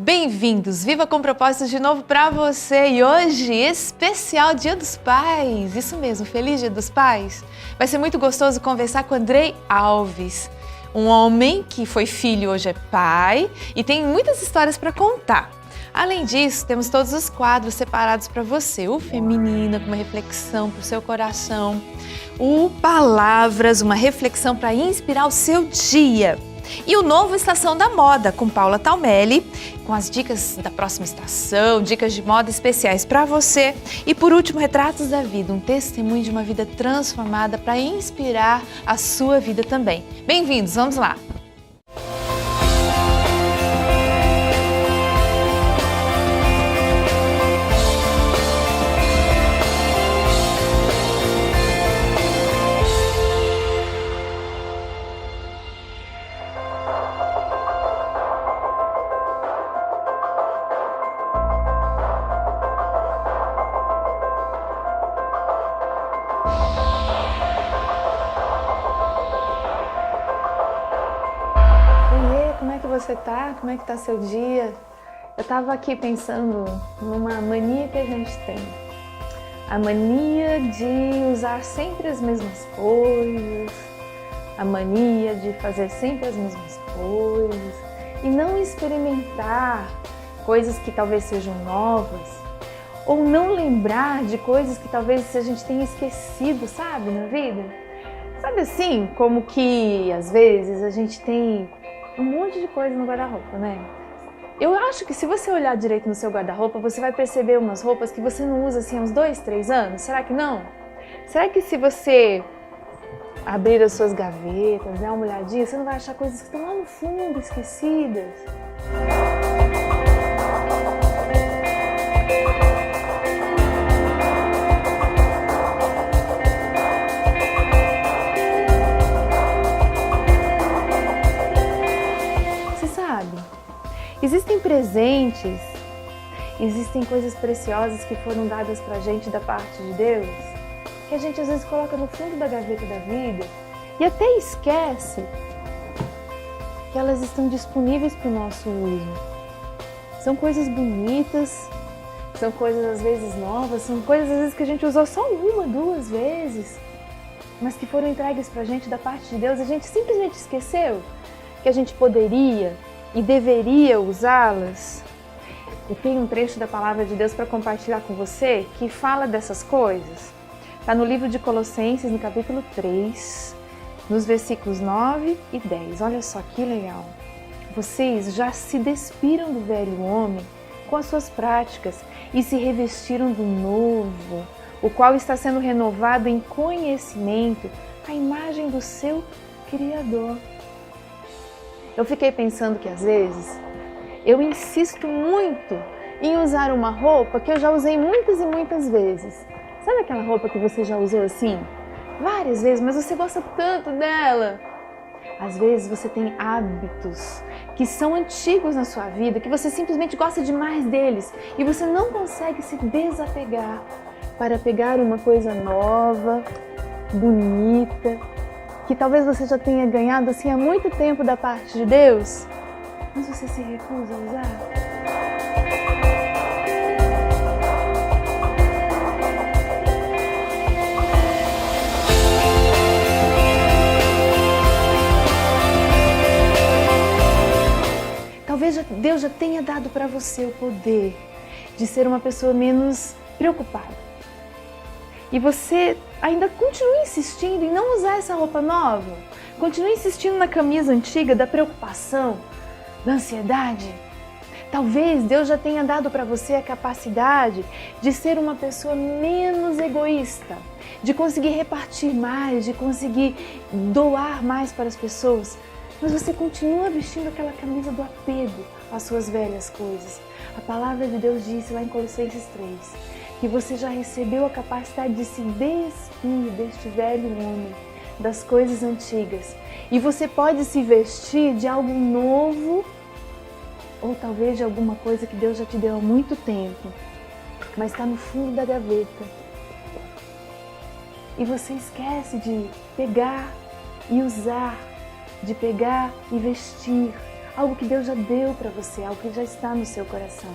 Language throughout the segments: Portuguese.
Bem-vindos! Viva com propósitos de novo para você e hoje, especial Dia dos Pais. Isso mesmo, Feliz Dia dos Pais. Vai ser muito gostoso conversar com Andrei Alves, um homem que foi filho, hoje é pai e tem muitas histórias para contar. Além disso, temos todos os quadros separados para você. O Feminina, com uma reflexão para o seu coração. O Palavras, uma reflexão para inspirar o seu dia. E o novo Estação da Moda, com Paula Taumelli, com as dicas da próxima estação, dicas de moda especiais para você. E por último, Retratos da Vida, um testemunho de uma vida transformada para inspirar a sua vida também. Bem-vindos, vamos lá! Como é que você tá? Como é que tá seu dia? Eu tava aqui pensando numa mania que a gente tem. A mania de usar sempre as mesmas coisas, a mania de fazer sempre as mesmas coisas e não experimentar coisas que talvez sejam novas ou não lembrar de coisas que talvez a gente tenha esquecido, sabe, na vida? Sabe assim, como que às vezes a gente tem um monte de coisa no guarda-roupa, né? Eu acho que se você olhar direito no seu guarda-roupa, você vai perceber umas roupas que você não usa assim há uns 2, 3 anos. Será que não? Será que se você abrir as suas gavetas, dar uma olhadinha, você não vai achar coisas que estão lá no fundo, esquecidas? Existem presentes, existem coisas preciosas que foram dadas pra gente da parte de Deus, que a gente às vezes coloca no fundo da gaveta da vida e até esquece que elas estão disponíveis para o nosso uso. São coisas bonitas, são coisas às vezes novas, são coisas às vezes que a gente usou só 1, 2 vezes, mas que foram entregues pra gente da parte de Deus, a gente simplesmente esqueceu que a gente poderia e deveria usá-las. Eu tenho um trecho da Palavra de Deus para compartilhar com você que fala dessas coisas. Está no livro de Colossenses, no capítulo 3, nos versículos 9 e 10. Olha só que legal. Vocês já se despiram do velho homem com as suas práticas e se revestiram do novo, o qual está sendo renovado em conhecimento à imagem do seu Criador. Eu fiquei pensando que às vezes eu insisto muito em usar uma roupa que eu já usei muitas e muitas vezes. Sabe aquela roupa que você já usou assim? Várias vezes, mas você gosta tanto dela. Às vezes você tem hábitos que são antigos na sua vida, que você simplesmente gosta demais deles e você não consegue se desapegar para pegar uma coisa nova, bonita, que talvez você já tenha ganhado assim há muito tempo da parte de Deus, mas você se recusa a usar. Talvez Deus já tenha dado para você o poder de ser uma pessoa menos preocupada. E você ainda continua insistindo em não usar essa roupa nova? Continua insistindo na camisa antiga da preocupação, da ansiedade? Talvez Deus já tenha dado para você a capacidade de ser uma pessoa menos egoísta, de conseguir repartir mais, de conseguir doar mais para as pessoas. Mas você continua vestindo aquela camisa do apego às suas velhas coisas. A palavra de Deus diz lá em Colossenses 3, que você já recebeu a capacidade de se despir deste velho homem, das coisas antigas. E você pode se vestir de algo novo, ou talvez de alguma coisa que Deus já te deu há muito tempo, mas está no fundo da gaveta. E você esquece de pegar e usar, de pegar e vestir algo que Deus já deu para você, algo que já está no seu coração.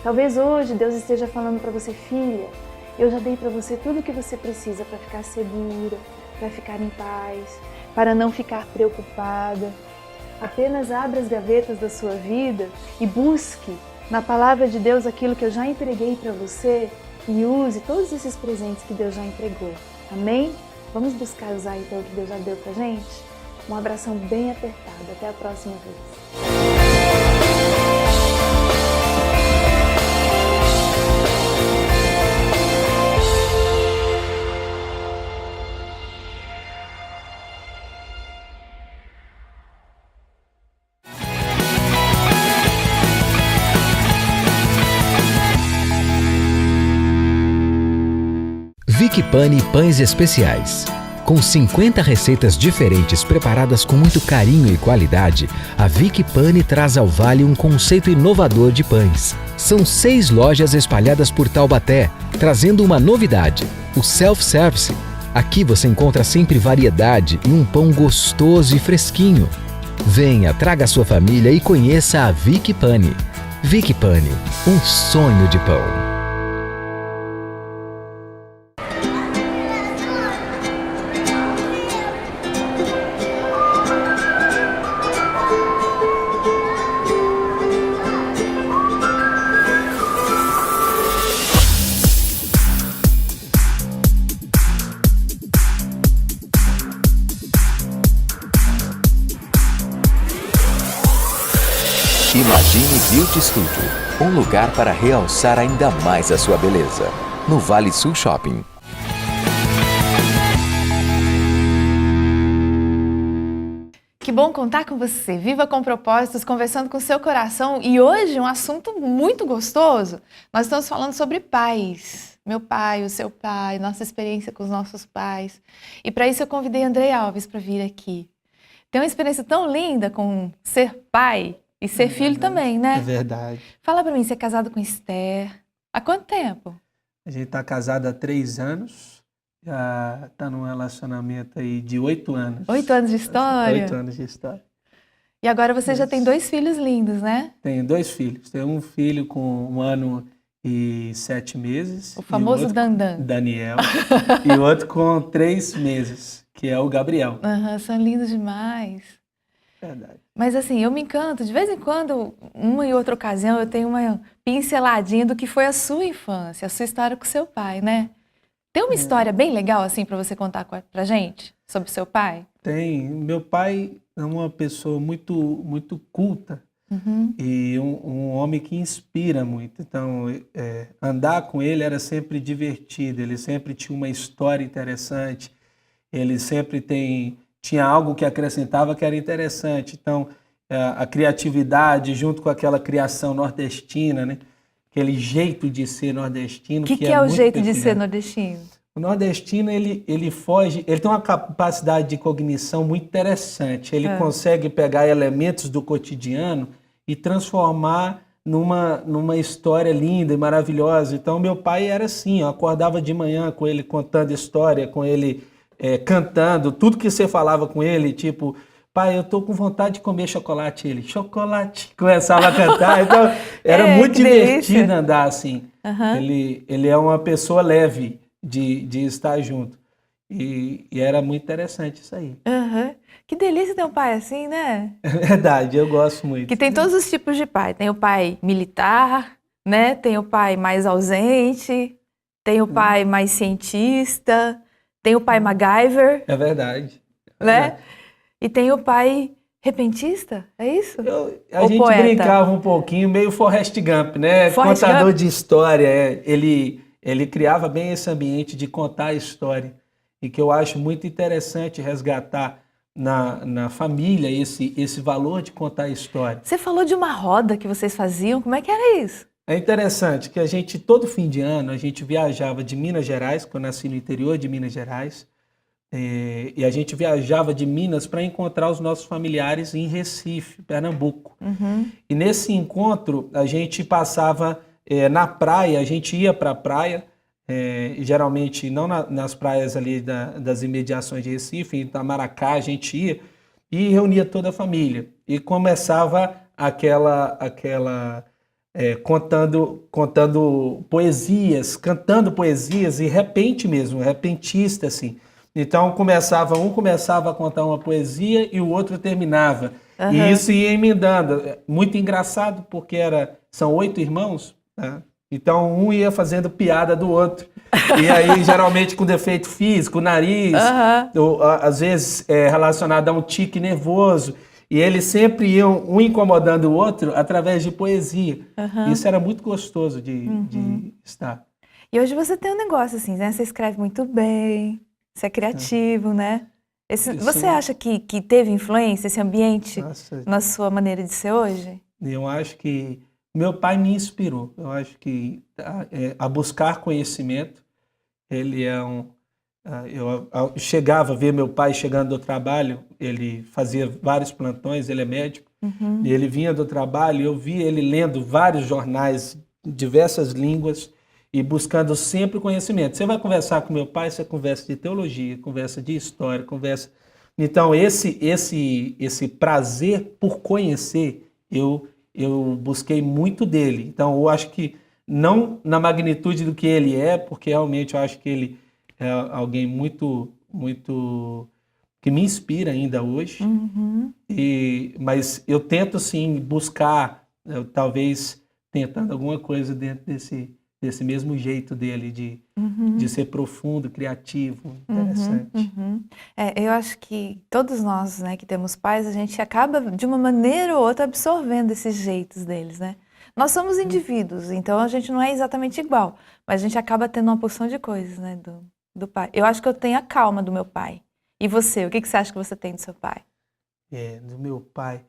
Talvez hoje Deus esteja falando para você, filha, eu já dei para você tudo o que você precisa para ficar segura, para ficar em paz, para não ficar preocupada. Apenas abra as gavetas da sua vida e busque na palavra de Deus aquilo que eu já entreguei para você e use todos esses presentes que Deus já entregou. Amém? Vamos buscar usar então o que Deus já deu pra gente? Um abração bem apertado. Até a próxima vez. Vicky Pane Pães Especiais. Com 50 receitas diferentes preparadas com muito carinho e qualidade, a Vicky Pane traz ao Vale um conceito inovador de pães. São 6 lojas espalhadas por Taubaté, trazendo uma novidade, o self-service. Aqui você encontra sempre variedade e um pão gostoso e fresquinho. Venha, traga a sua família e conheça a Vicky Pane. Vicky Pane, um sonho de pão. Imagine Beauty Studio, um lugar para realçar ainda mais a sua beleza, no Vale Sul Shopping. Que bom contar com você. Viva com propósitos, conversando com o seu coração. E hoje um assunto muito gostoso. Nós estamos falando sobre pais. Meu pai, o seu pai, nossa experiência com os nossos pais. E para isso eu convidei Andrei Alves para vir aqui. Tem uma experiência tão linda com ser pai e ser filho também, né? É verdade. Fala para mim, você é casado com Esther. Há quanto tempo? A gente está casado há 3 anos. Já está num relacionamento aí de 8 anos. 8 anos de história? 8 anos de história. E agora você já tem 2 filhos lindos, né? Tenho 2 filhos. Tenho um filho com 1 ano e 7 meses. O famoso outro, Dandan. Daniel. E outro com 3 meses, que é o Gabriel. São lindos demais. Verdade. Mas assim, eu me encanto. De vez em quando, uma e outra ocasião, eu tenho uma pinceladinha do que foi a sua infância, a sua história com seu pai, né? Tem uma história bem legal assim para você contar pra gente sobre seu pai? Tem. Meu pai é uma pessoa muito culta. E um homem que inspira muito. Então, andar com ele era sempre divertido. Ele sempre tinha uma história interessante. Ele sempre tinha algo que acrescentava que era interessante. Então, a criatividade junto com aquela criação nordestina, né? Aquele jeito de ser nordestino. O que é o jeito de ser nordestino? O nordestino, ele foge, ele tem uma capacidade de cognição muito interessante. Ele consegue pegar elementos do cotidiano e transformar numa história linda e maravilhosa. Então, meu pai era assim, eu acordava de manhã com ele contando história, com ele cantando, tudo que você falava com ele, tipo, pai, eu tô com vontade de comer chocolate. Ele, chocolate, começava a cantar. Então, era muito divertido andar assim. Ele é uma pessoa leve de estar junto. E era muito interessante isso aí. Que delícia ter um pai assim, né? É verdade, eu gosto muito. Que tem todos os tipos de pai. Tem o pai militar, né? Tem o pai mais ausente, tem o pai mais cientista, tem o pai MacGyver. É verdade. Né? E tem o pai repentista, é isso? A gente poeta? Brincava um pouquinho, meio Forrest Gump, né? Forrest Contador Gump? de história. Ele criava bem esse ambiente de contar a história. E que eu acho muito interessante resgatar na família esse valor de contar a história. Você falou de uma roda que vocês faziam, como é que era isso? É interessante que a gente, todo fim de ano, a gente viajava de Minas Gerais, que eu nasci no interior de Minas Gerais, e a gente viajava de Minas para encontrar os nossos familiares em Recife, Pernambuco. E nesse encontro, a gente passava na praia, a gente ia para a praia, geralmente não nas praias ali das imediações de Recife, em Itamaracá a gente ia e reunia toda a família. E começava contando poesias, cantando poesias, e repente mesmo, repentista, assim. Então um começava a contar uma poesia e o outro terminava. E isso ia emendando. Muito engraçado, porque são 8 irmãos, né? Então um ia fazendo piada do outro. E aí, geralmente com defeito físico, nariz, ou, às vezes relacionado a um tique nervoso. E eles sempre iam um incomodando o outro através de poesia. Isso era muito gostoso de estar. E hoje você tem um negócio assim, né? Você escreve muito bem, você é criativo, né? Você acha que teve influência esse ambiente na sua maneira de ser hoje? Eu acho que meu pai me inspirou. Eu acho que a buscar conhecimento, ele é eu chegava a ver meu pai chegando do trabalho, ele fazia vários plantões, ele é médico, e ele vinha do trabalho e eu via ele lendo vários jornais, diversas línguas, e buscando sempre conhecimento. Você vai conversar com meu pai, você conversa de teologia, conversa de história, conversa... Então, esse prazer por conhecer, eu busquei muito dele. Então, eu acho que não na magnitude do que ele é, porque realmente eu acho que ele é alguém muito, muito que me inspira ainda hoje. Mas eu tento, sim, buscar, talvez tentando alguma coisa dentro desse mesmo jeito dele de ser profundo, criativo, interessante. Eu acho que todos nós, né, que temos pais, a gente acaba de uma maneira ou outra absorvendo esses jeitos deles, né? Nós somos indivíduos, então a gente não é exatamente igual, mas a gente acaba tendo uma porção de coisas, né, do pai. Eu acho que eu tenho a calma do meu pai. E você, o que você acha que você tem do seu pai? Do meu pai.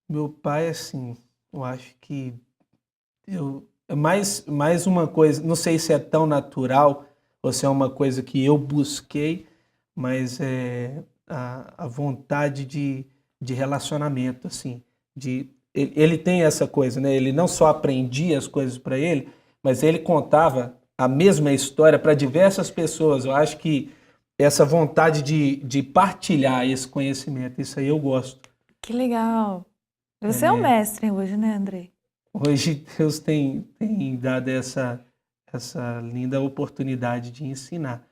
Meu pai, assim, eu acho que mais uma coisa, não sei se é tão natural ou se é uma coisa que eu busquei, mas é a vontade de relacionamento, assim, ele tem essa coisa, né? Ele não só aprendia as coisas para ele, mas ele contava a mesma história para diversas pessoas. Eu acho que essa vontade de partilhar esse conhecimento, isso aí eu gosto. Que legal! Você é um mestre hoje, né, Andrei? Hoje Deus tem dado essa linda oportunidade de ensinar.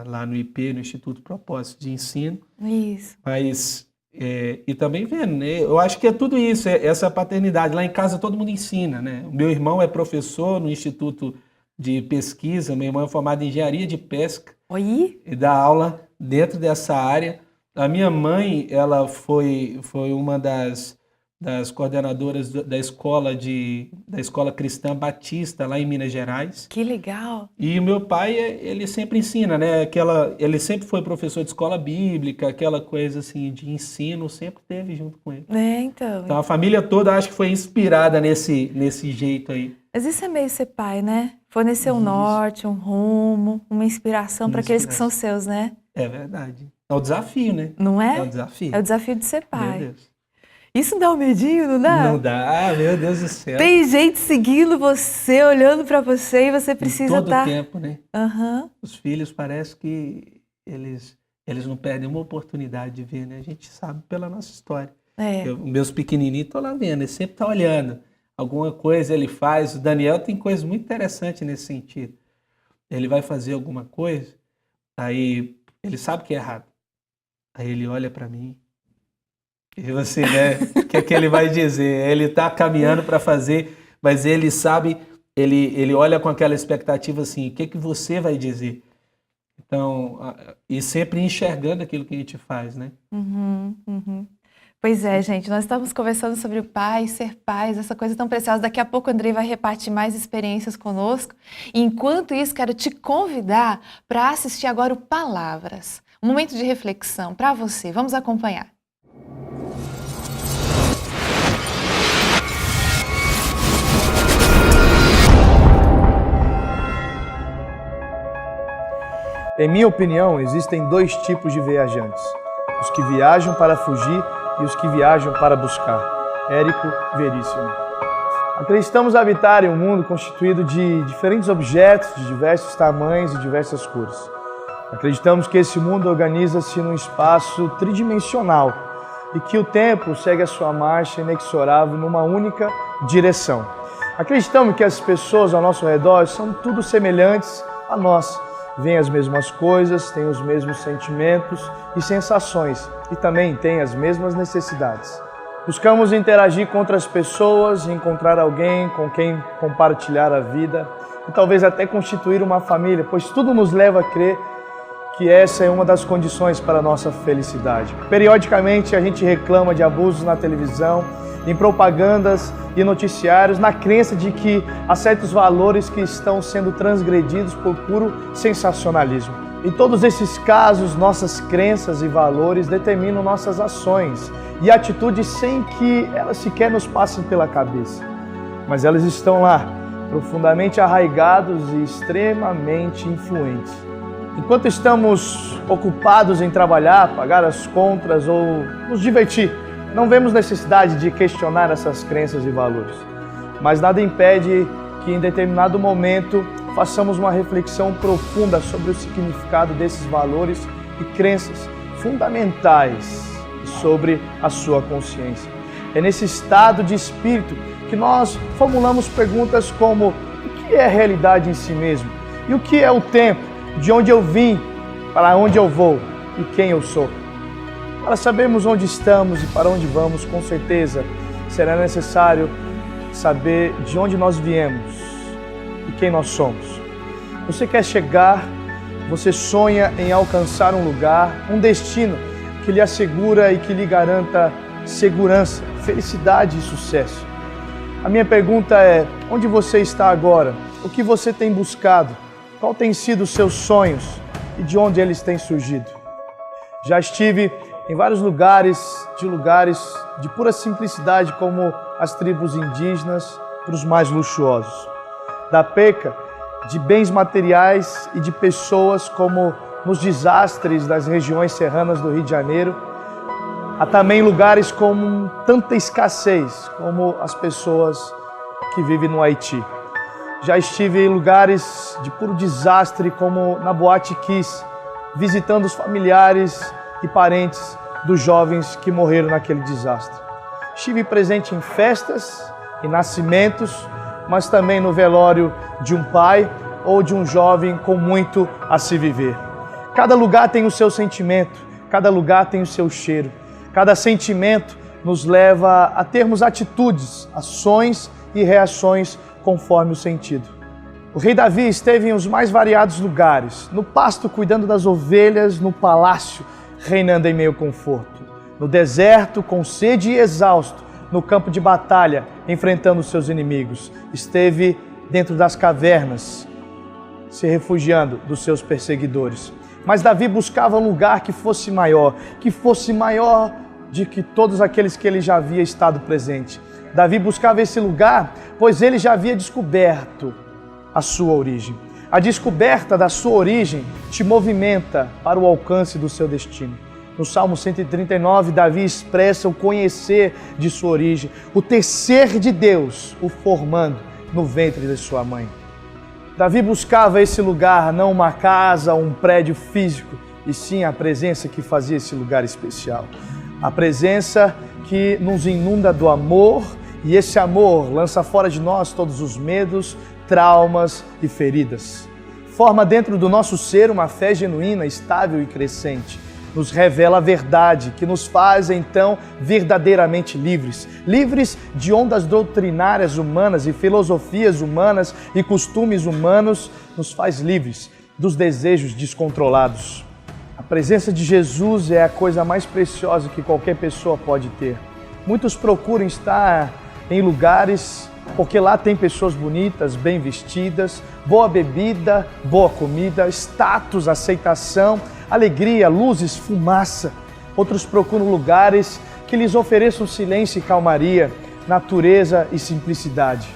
Lá no IP, no Instituto Propósito de Ensino. Isso. Mas, e também vendo, né? Eu acho que é tudo isso, essa paternidade. Lá em casa todo mundo ensina, né? O meu irmão é professor no Instituto de Pesquisa, meu irmão é formado em Engenharia de Pesca. Oi? E dá aula dentro dessa área. A minha mãe, ela foi uma das coordenadoras da escola cristã batista lá em Minas Gerais. Que legal! E o meu pai, ele sempre ensina, né? Ele sempre foi professor de escola bíblica, aquela coisa assim de ensino, sempre teve junto com ele. Então a família toda acho que foi inspirada nesse jeito aí. Mas isso é meio ser pai, né? Fornecer um norte, um rumo, uma inspiração para aqueles que são seus, né? É verdade. É o desafio, né? Não é? É o desafio. É o desafio de ser pai. Meu Deus. Isso dá um medinho, não dá? Não dá, meu Deus do céu. Tem gente seguindo você, olhando pra você e você precisa estar... Todo tempo, né? Uhum. Os filhos parece que eles não perdem uma oportunidade de ver, né? A gente sabe pela nossa história. Meus pequenininhos estão lá vendo, eles sempre estão olhando. Alguma coisa ele faz. O Daniel tem coisas muito interessantes nesse sentido. Ele vai fazer alguma coisa, aí ele sabe que é errado. Aí ele olha pra mim. E você, né? O que é que ele vai dizer? Ele está caminhando para fazer, mas ele sabe, ele olha com aquela expectativa assim, o que é que você vai dizer? Então, e sempre enxergando aquilo que a gente faz, né? Pois é, gente, nós estamos conversando sobre o pai, ser pais, essa coisa tão preciosa. Daqui a pouco o Andrei vai repartir mais experiências conosco. E enquanto isso, quero te convidar para assistir agora o Palavras. Um momento de reflexão para você. Vamos acompanhar. Em minha opinião, existem 2 tipos de viajantes: os que viajam para fugir e os que viajam para buscar. Érico Veríssimo. Acreditamos habitar em um mundo constituído de diferentes objetos, de diversos tamanhos e diversas cores. Acreditamos que esse mundo organiza-se num espaço tridimensional, e que o tempo segue a sua marcha inexorável numa única direção. Acreditamos que as pessoas ao nosso redor são tudo semelhantes a nós. Veem as mesmas coisas, têm os mesmos sentimentos e sensações e também têm as mesmas necessidades. Buscamos interagir com outras pessoas e encontrar alguém com quem compartilhar a vida e talvez até constituir uma família, pois tudo nos leva a crer que essa é uma das condições para a nossa felicidade. Periodicamente a gente reclama de abusos na televisão, em propagandas e noticiários, na crença de que há certos valores que estão sendo transgredidos por puro sensacionalismo. Em todos esses casos, nossas crenças e valores determinam nossas ações e atitudes sem que elas sequer nos passem pela cabeça. Mas elas estão lá, profundamente arraigados e extremamente influentes. Enquanto estamos ocupados em trabalhar, pagar as contas ou nos divertir, não vemos necessidade de questionar essas crenças e valores. Mas nada impede que em determinado momento façamos uma reflexão profunda sobre o significado desses valores e crenças fundamentais sobre a sua consciência. É nesse estado de espírito que nós formulamos perguntas como: o que é a realidade em si mesmo? E o que é o tempo? De onde eu vim? Para onde eu vou? E quem eu sou? Para sabermos onde estamos e para onde vamos, com certeza será necessário saber de onde nós viemos e quem nós somos. Você quer chegar, você sonha em alcançar um lugar, um destino que lhe assegura e que lhe garanta segurança, felicidade e sucesso. A minha pergunta é: onde você está agora? O que você tem buscado? Qual tem sido os seus sonhos e de onde eles têm surgido? Já estive em vários lugares de pura simplicidade, como as tribos indígenas, para os mais luxuosos. Da perca de bens materiais e de pessoas, como nos desastres das regiões serranas do Rio de Janeiro, há também lugares com tanta escassez, como as pessoas que vivem no Haiti. Já estive em lugares de puro desastre, como na Boate Kiss, visitando os familiares e parentes dos jovens que morreram naquele desastre. Estive presente em festas e nascimentos, mas também no velório de um pai ou de um jovem com muito a se viver. Cada lugar tem o seu sentimento, cada lugar tem o seu cheiro. Cada sentimento nos leva a termos atitudes, ações e reações conforme o sentido. O rei Davi esteve em os mais variados lugares, no pasto cuidando das ovelhas, no palácio reinando em meio conforto, no deserto com sede e exausto, no campo de batalha enfrentando seus inimigos. Esteve dentro das cavernas, se refugiando dos seus perseguidores. Mas Davi buscava um lugar que fosse maior de que todos aqueles que ele já havia estado presente. Davi buscava esse lugar, pois ele já havia descoberto a sua origem. A descoberta da sua origem te movimenta para o alcance do seu destino. No Salmo 139, Davi expressa o conhecer de sua origem, o tecer de Deus o formando no ventre de sua mãe. Davi buscava esse lugar, não uma casa, um prédio físico, e sim a presença que fazia esse lugar especial. A presença que nos inunda do amor, e esse amor lança fora de nós todos os medos, traumas e feridas. Forma dentro do nosso ser uma fé genuína, estável e crescente. Nos revela a verdade, que nos faz então verdadeiramente livres. Livres de ondas doutrinárias humanas e filosofias humanas e costumes humanos, nos faz livres dos desejos descontrolados. A presença de Jesus é a coisa mais preciosa que qualquer pessoa pode ter. Muitos procuram estar em lugares porque lá tem pessoas bonitas, bem vestidas, boa bebida, boa comida, status, aceitação, alegria, luzes, fumaça. Outros procuram lugares que lhes ofereçam silêncio e calmaria, natureza e simplicidade.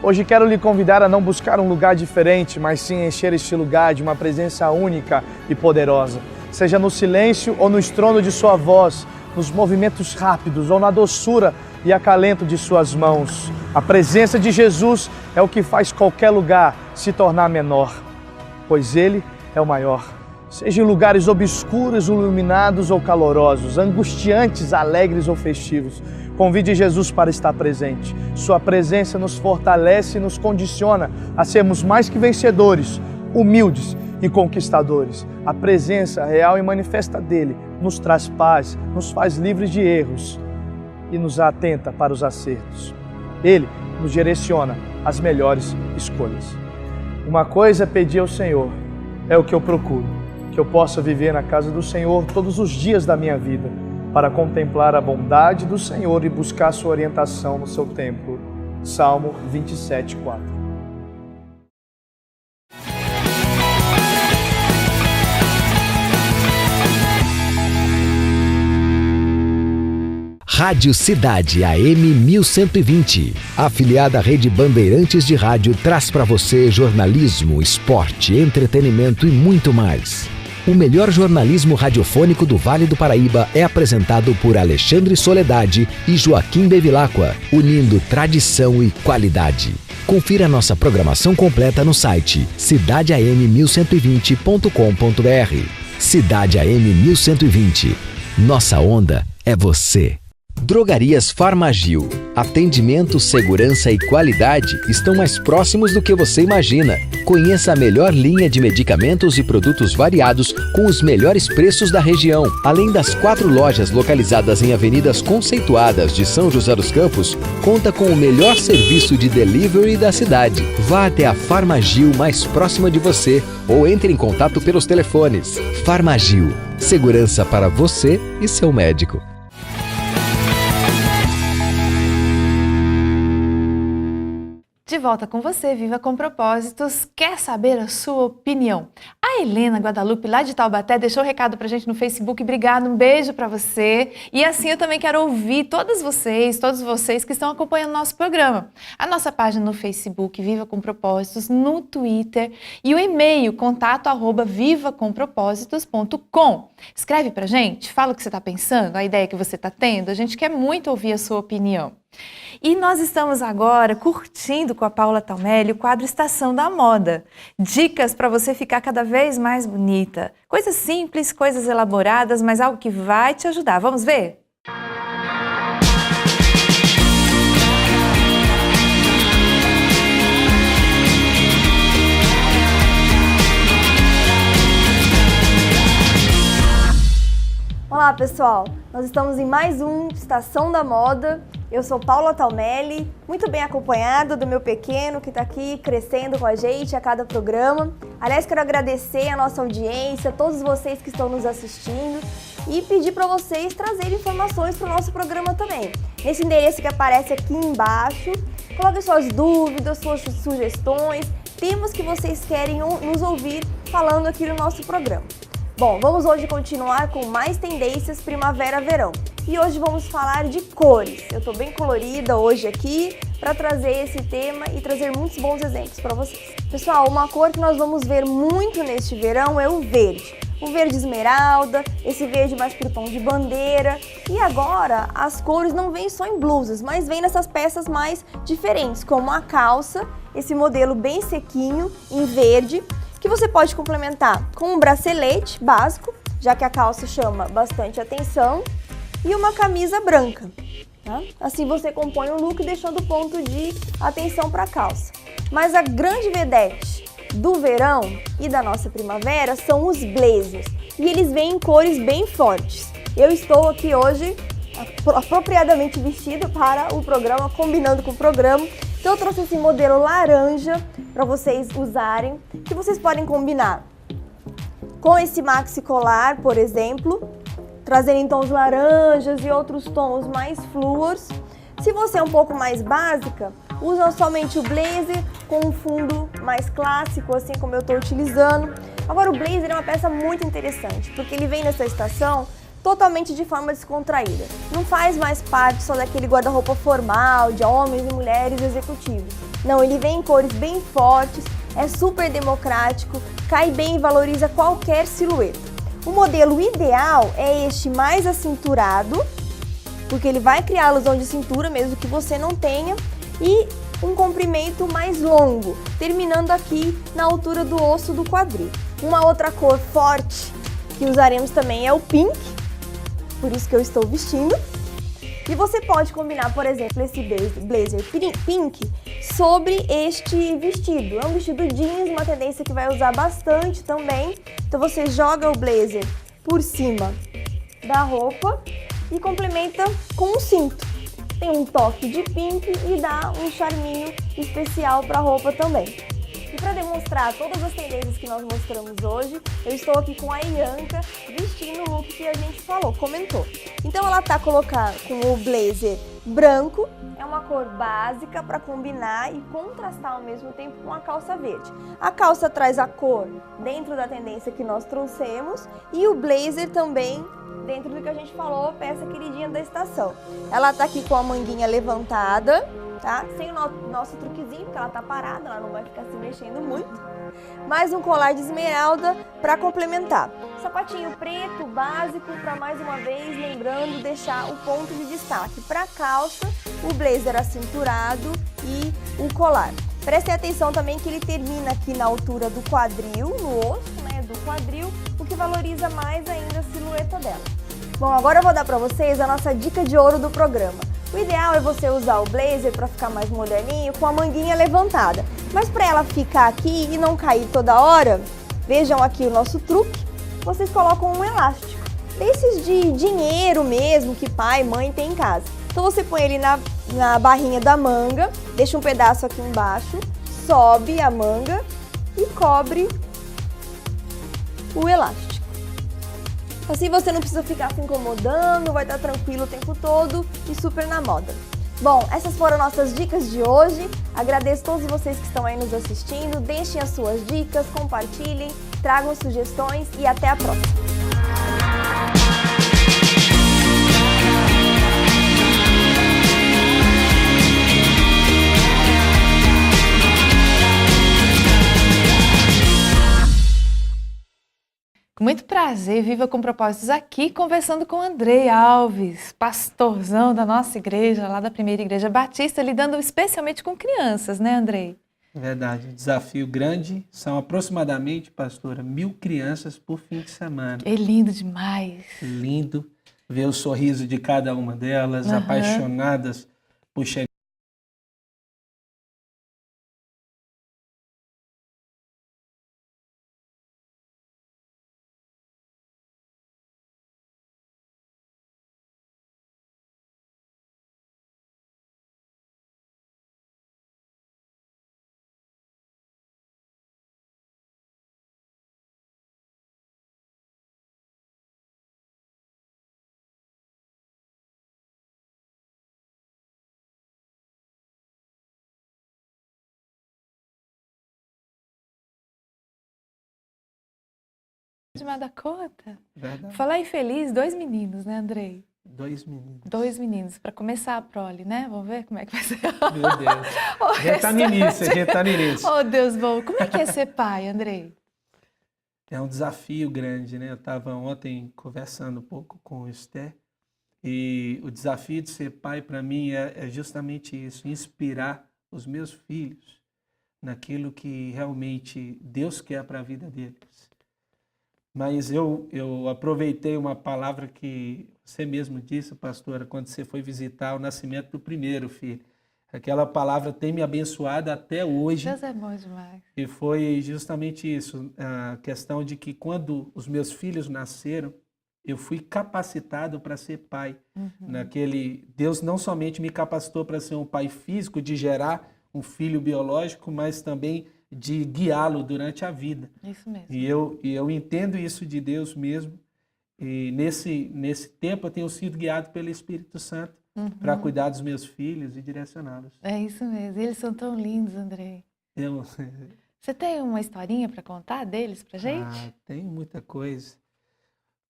Hoje quero lhe convidar a não buscar um lugar diferente, mas sim encher este lugar de uma presença única e poderosa. Seja no silêncio ou no estrondo de sua voz, nos movimentos rápidos ou na doçura e acalento de suas mãos. A presença de Jesus é o que faz qualquer lugar se tornar menor, pois Ele é o maior. seja em lugares obscuros, iluminados ou calorosos, angustiantes, alegres ou festivos. Convide Jesus para estar presente. Sua presença nos fortalece e nos condiciona a sermos mais que vencedores, humildes e conquistadores. A presença real e manifesta dele nos traz paz, nos faz livres de erros e nos atenta para os acertos. Ele nos direciona às melhores escolhas. Uma coisa pedi ao Senhor, é o que eu procuro, que eu possa viver na casa do Senhor todos os dias da minha vida, para contemplar a bondade do Senhor e buscar sua orientação no seu templo. Salmo 27, 4. Rádio Cidade AM 1120. Afiliada à Rede Bandeirantes de Rádio, traz para você jornalismo, esporte, entretenimento e muito mais. O melhor jornalismo radiofônico do Vale do Paraíba é apresentado por Alexandre Soledade e Joaquim Bevilacqua, unindo tradição e qualidade. Confira nossa programação completa no site cidadeam1120.com.br. Cidade AM 1120. Nossa onda é você. Drogarias Farmagil. Atendimento, segurança e qualidade estão mais próximos do que você imagina. Conheça a melhor linha de medicamentos e produtos variados com os melhores preços da região. Além das 4 lojas localizadas em avenidas conceituadas de São José dos Campos, conta com o melhor serviço de delivery da cidade. Vá até a Farmagil mais próxima de você ou entre em contato pelos telefones. Farmagil. Segurança para você e seu médico. De volta com você, Viva com Propósitos. Quer saber a sua opinião? A Helena Guadalupe, lá de Taubaté, deixou um recado pra gente no Facebook. Obrigada, um beijo pra você. E assim eu também quero ouvir todos vocês que estão acompanhando o nosso programa. A nossa página no Facebook, Viva com Propósitos, no Twitter e o e-mail, contato@vivacompropósitos.com. Escreve pra gente, fala o que você tá pensando, a ideia que você tá tendo. A gente quer muito ouvir a sua opinião. E nós estamos agora curtindo com a Paula Taumelli o quadro Estação da Moda. Dicas para você ficar cada vez mais bonita. Coisas simples, coisas elaboradas, mas algo que vai te ajudar. Vamos ver? Olá pessoal, nós estamos em mais um Estação da Moda. Eu sou Paula Taumelli, muito bem acompanhada do meu pequeno que está aqui crescendo com a gente a cada programa. Aliás, quero agradecer a nossa audiência, todos vocês que estão nos assistindo e pedir para vocês trazerem informações para o nosso programa também. Nesse endereço que aparece aqui embaixo, coloquem suas dúvidas, suas sugestões, temas que vocês querem nos ouvir falando aqui no nosso programa. Bom, vamos hoje continuar com mais tendências primavera-verão. E hoje vamos falar de cores. Eu estou bem colorida hoje aqui para trazer esse tema e trazer muitos bons exemplos para vocês. Pessoal, uma cor que nós vamos ver muito neste verão é o verde. O verde esmeralda, esse verde mais pro tom de bandeira. E agora as cores não vêm só em blusas, mas vêm nessas peças mais diferentes, como a calça, esse modelo bem sequinho em verde, que você pode complementar com um bracelete básico, já que a calça chama bastante atenção, e uma camisa branca. Tá? Assim você compõe o look deixando o ponto de atenção para a calça. Mas a grande vedete do verão e da nossa primavera são os blazers, e eles vêm em cores bem fortes. Eu estou aqui hoje apropriadamente vestida para o programa, combinando com o programa. Então eu trouxe esse modelo laranja para vocês usarem, que vocês podem combinar com esse maxi colar, por exemplo, trazendo em tons laranjas e outros tons mais fluos. Se você é um pouco mais básica, usa somente o blazer com um fundo mais clássico, assim como eu estou utilizando. Agora o blazer é uma peça muito interessante, porque ele vem nessa estação totalmente de forma descontraída. Não faz mais parte só daquele guarda-roupa formal de homens e mulheres executivos. Não, ele vem em cores bem fortes, é super democrático, cai bem e valoriza qualquer silhueta. O modelo ideal é este mais acinturado, porque ele vai criar alusão de cintura mesmo que você não tenha, e um comprimento mais longo, terminando aqui na altura do osso do quadril. Uma outra cor forte que usaremos também é o pink, por isso que eu estou vestindo. E você pode combinar, por exemplo, esse blazer pink sobre este vestido. É um vestido jeans, uma tendência que vai usar bastante também. Então você joga o blazer por cima da roupa e complementa com um cinto. Tem um toque de pink e dá um charminho especial para a roupa também. E para demonstrar todas as tendências que nós mostramos hoje, eu estou aqui com a Ianca vestindo o look que a gente comentou. Então ela tá colocando com o blazer branco, é uma cor básica para combinar e contrastar ao mesmo tempo com a calça verde. A calça traz a cor dentro da tendência que nós trouxemos e o blazer também dentro do que a gente falou, peça queridinha da estação. Ela tá aqui com a manguinha levantada, tá? Sem o nosso truquezinho, porque ela tá parada, ela não vai ficar se mexendo muito. Mais um colar de esmeralda para complementar. Sapatinho preto, básico, para mais uma vez, lembrando, deixar o ponto de destaque para a calça, o blazer acinturado e o colar. Prestem atenção também que ele termina aqui na altura do quadril, no osso, né, do quadril, o que valoriza mais ainda a silhueta dela. Bom, agora eu vou dar para vocês a nossa dica de ouro do programa. O ideal é você usar o blazer para ficar mais moderninho, com a manguinha levantada. Mas para ela ficar aqui e não cair toda hora, vejam aqui o nosso truque, vocês colocam um elástico. Desses de dinheiro mesmo, que pai e mãe tem em casa. Então você põe ele na barrinha da manga, deixa um pedaço aqui embaixo, sobe a manga e cobre o elástico. Assim você não precisa ficar se incomodando, vai estar tranquilo o tempo todo e super na moda. Bom, essas foram nossas dicas de hoje. Agradeço a todos vocês que estão aí nos assistindo. Deixem as suas dicas, compartilhem, tragam sugestões e até a próxima. Com muito prazer, Viva com Propósitos aqui, conversando com Andrei Alves, pastorzão da nossa igreja, lá da Primeira Igreja Batista, lidando especialmente com crianças, né, Andrei? Verdade, um desafio grande. São aproximadamente, pastora, 1.000 crianças por fim de semana. É lindo demais. Lindo ver o sorriso de cada uma delas, apaixonadas por chegar. De Madacota. Verdade. Falar em feliz, 2 meninos, né, Andrei? 2 meninos. 2 meninos, para começar a prole, né? Vamos ver como é que vai ser. Meu Deus. Já tá no início, Oh, Deus bom. Como é que é ser pai, Andrei? É um desafio grande, né? Eu estava ontem conversando um pouco com o Esther e o desafio de ser pai para mim é justamente isso, inspirar os meus filhos naquilo que realmente Deus quer para a vida deles. Mas eu aproveitei uma palavra que você mesmo disse, pastora, quando você foi visitar o nascimento do primeiro filho. Aquela palavra tem me abençoado até hoje. Deus é bom demais. E foi justamente isso, a questão de que quando os meus filhos nasceram, eu fui capacitado para ser pai. Deus não somente me capacitou para ser um pai físico, de gerar um filho biológico, mas também de guiá-lo durante a vida. Isso mesmo. E eu entendo isso de Deus mesmo. E nesse tempo eu tenho sido guiado pelo Espírito Santo para cuidar dos meus filhos e direcioná-los. É isso mesmo. Eles são tão lindos, Andrei. Você tem uma historinha para contar deles pra gente? Tem muita coisa.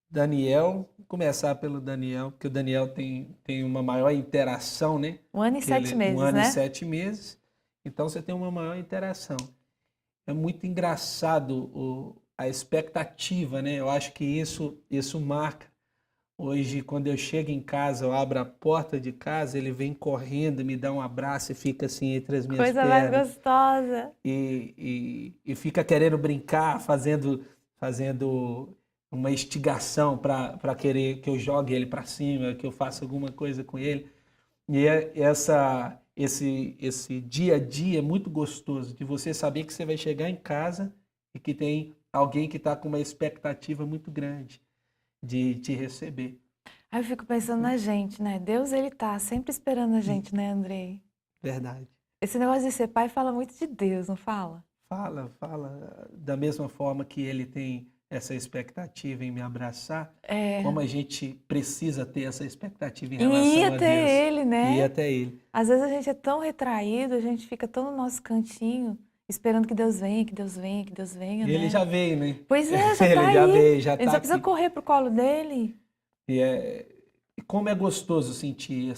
Daniel, vou começar pelo Daniel, porque o Daniel tem uma maior interação, né? 1 ano e 7 meses, né? 1 ano e 7 meses. Então você tem uma maior interação. É muito engraçado a expectativa, né? Eu acho que isso marca. Hoje, quando eu chego em casa, eu abro a porta de casa, ele vem correndo, me dá um abraço e fica assim entre as minhas pernas. Coisa mais gostosa. E fica querendo brincar, fazendo fazendo uma instigação para querer que eu jogue ele para cima, que eu faça alguma coisa com ele. E esse dia a dia é muito gostoso, de você saber que você vai chegar em casa e que tem alguém que está com uma expectativa muito grande de te receber. Aí eu fico pensando na gente, né? Deus, ele tá sempre esperando a gente, né, Andrei? Verdade. Esse negócio de ser pai fala muito de Deus, não fala? Fala da mesma forma que ele tem essa expectativa em me abraçar, como a gente precisa ter essa expectativa em relação E ir a até Deus. ele, né? E ir até ele. Às vezes a gente é tão retraído, a gente fica tão no nosso cantinho, esperando que Deus venha, que Deus venha, que Deus venha, E né? ele já veio, né? Pois é, já Ele tá já aí. veio, já A gente tá só precisa aqui. correr pro colo dele. E como é gostoso sentir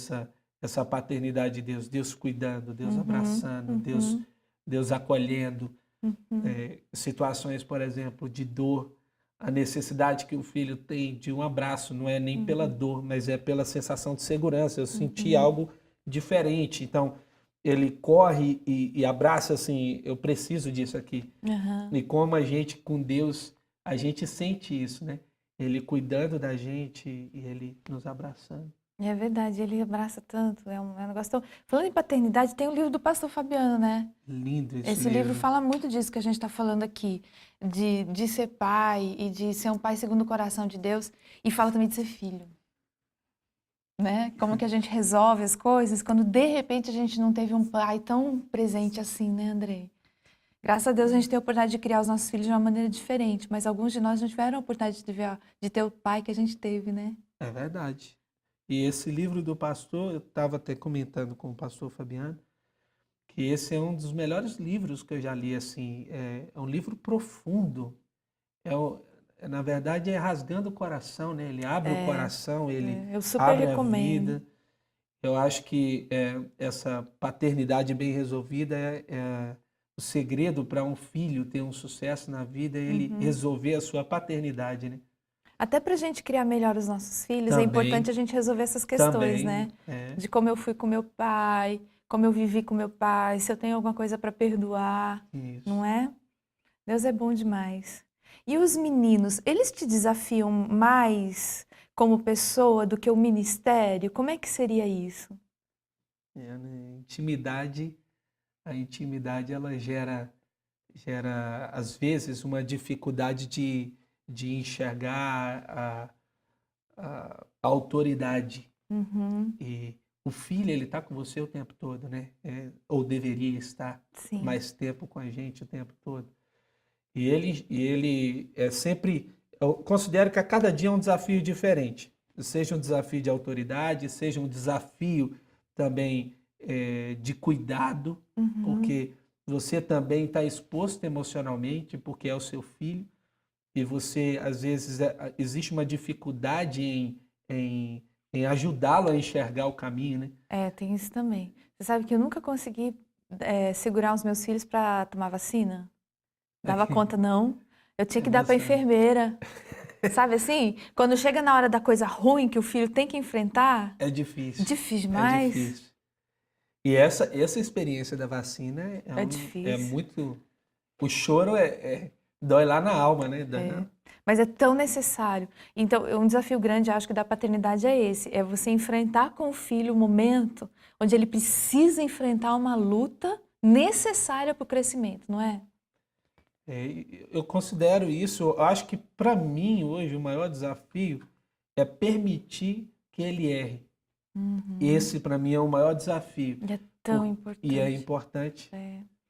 essa paternidade de Deus, Deus cuidando, Deus abraçando, Deus acolhendo. Situações, por exemplo, de dor, a necessidade que o filho tem de um abraço, não é nem pela dor, mas é pela sensação de segurança. Eu senti algo diferente. Então, ele corre e abraça assim, eu preciso disso aqui. E como a gente, com Deus, a gente sente isso, né? Ele cuidando da gente e ele nos abraçando. É verdade, ele abraça tanto, é um negócio tão... Falando em paternidade, tem o livro do pastor Fabiano, né? Lindo Esse livro fala muito disso que a gente está falando aqui, de ser pai e de ser um pai segundo o coração de Deus, e fala também de ser filho, né? Como que a gente resolve as coisas quando de repente a gente não teve um pai tão presente assim, né, Andrei? Graças a Deus a gente tem a oportunidade de criar os nossos filhos de uma maneira diferente, mas alguns de nós não tiveram a oportunidade de ter o pai que a gente teve, né? É verdade. E esse livro do pastor, eu estava até comentando com o pastor Fabiano, que esse é um dos melhores livros que eu já li, assim, é um livro profundo, na verdade é rasgando o coração, né? Ele abre o coração, ele eu super abre recomendo. a vida. Eu acho que essa paternidade bem resolvida é o segredo para um filho ter um sucesso na vida, é ele resolver a sua paternidade, né? Até para a gente criar melhor os nossos filhos, é Também. importante a gente resolver essas questões, Também, né? é. De como eu fui com meu pai, como eu vivi com meu pai, se eu tenho alguma coisa para perdoar, Isso. não é? Deus é bom demais. E os meninos, eles te desafiam mais como pessoa do que o ministério? Como é que seria isso? Né? A intimidade ela gera às vezes uma dificuldade de enxergar a autoridade. E o filho, ele está com você o tempo todo, né? Ou deveria estar Sim. mais tempo com a gente o tempo todo. E ele é sempre... Eu considero que a cada dia é um desafio diferente. Seja um desafio de autoridade, seja um desafio também de cuidado, porque você também está exposto emocionalmente, porque é o seu filho. E você, às vezes, existe uma dificuldade em ajudá-lo a enxergar o caminho, né? Tem isso também. Você sabe que eu nunca consegui segurar os meus filhos para tomar vacina? Dava conta, não. Eu tinha que dar para enfermeira. Sabe assim? Quando chega na hora da coisa ruim que o filho tem que enfrentar... É difícil. Difícil demais. É difícil. E essa experiência da vacina é difícil. É muito... O choro dói lá na alma, né? Mas é tão necessário. Então, um desafio grande, acho que da paternidade é esse. É você enfrentar com o filho o momento onde ele precisa enfrentar uma luta necessária para o crescimento, não é? Eu considero isso, eu acho que para mim hoje o maior desafio é permitir que ele erre. Esse para mim é o maior desafio. E é tão importante. E é importante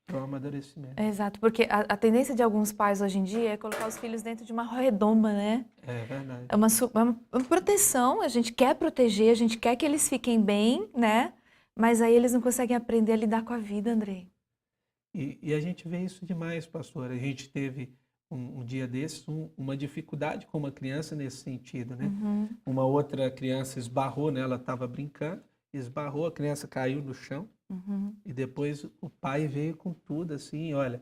para o amadurecimento. Exato, porque a tendência de alguns pais hoje em dia é colocar os filhos dentro de uma redoma, né? É verdade. É uma proteção, a gente quer proteger, a gente quer que eles fiquem bem, né? Mas aí eles não conseguem aprender a lidar com a vida, Andrei. E a gente vê isso demais, pastor. A gente teve um dia desses uma dificuldade com uma criança nesse sentido, né? Uma outra criança esbarrou, né? Ela estava brincando, esbarrou, a criança caiu no chão e depois o pai veio com tudo assim, olha,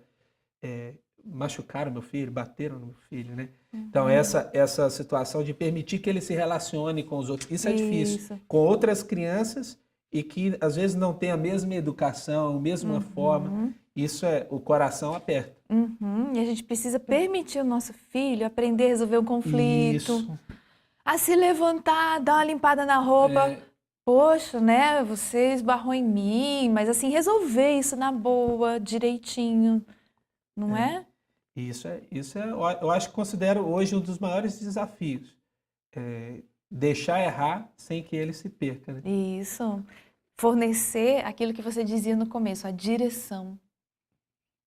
machucaram meu filho, bateram no meu filho, né? Então essa situação de permitir que ele se relacione com os outros, isso é difícil. Com outras crianças e que às vezes não tem a mesma educação, a mesma forma. Isso o coração aperta. E a gente precisa permitir o nosso filho aprender a resolver um conflito, Isso. a se levantar, dar uma limpada na roupa. Poxa, né? Você esbarrou em mim, mas assim, resolver isso na boa, direitinho, não é? Isso eu acho que considero hoje um dos maiores desafios. Deixar errar sem que ele se perca, né? Isso. Fornecer aquilo que você dizia no começo, a direção,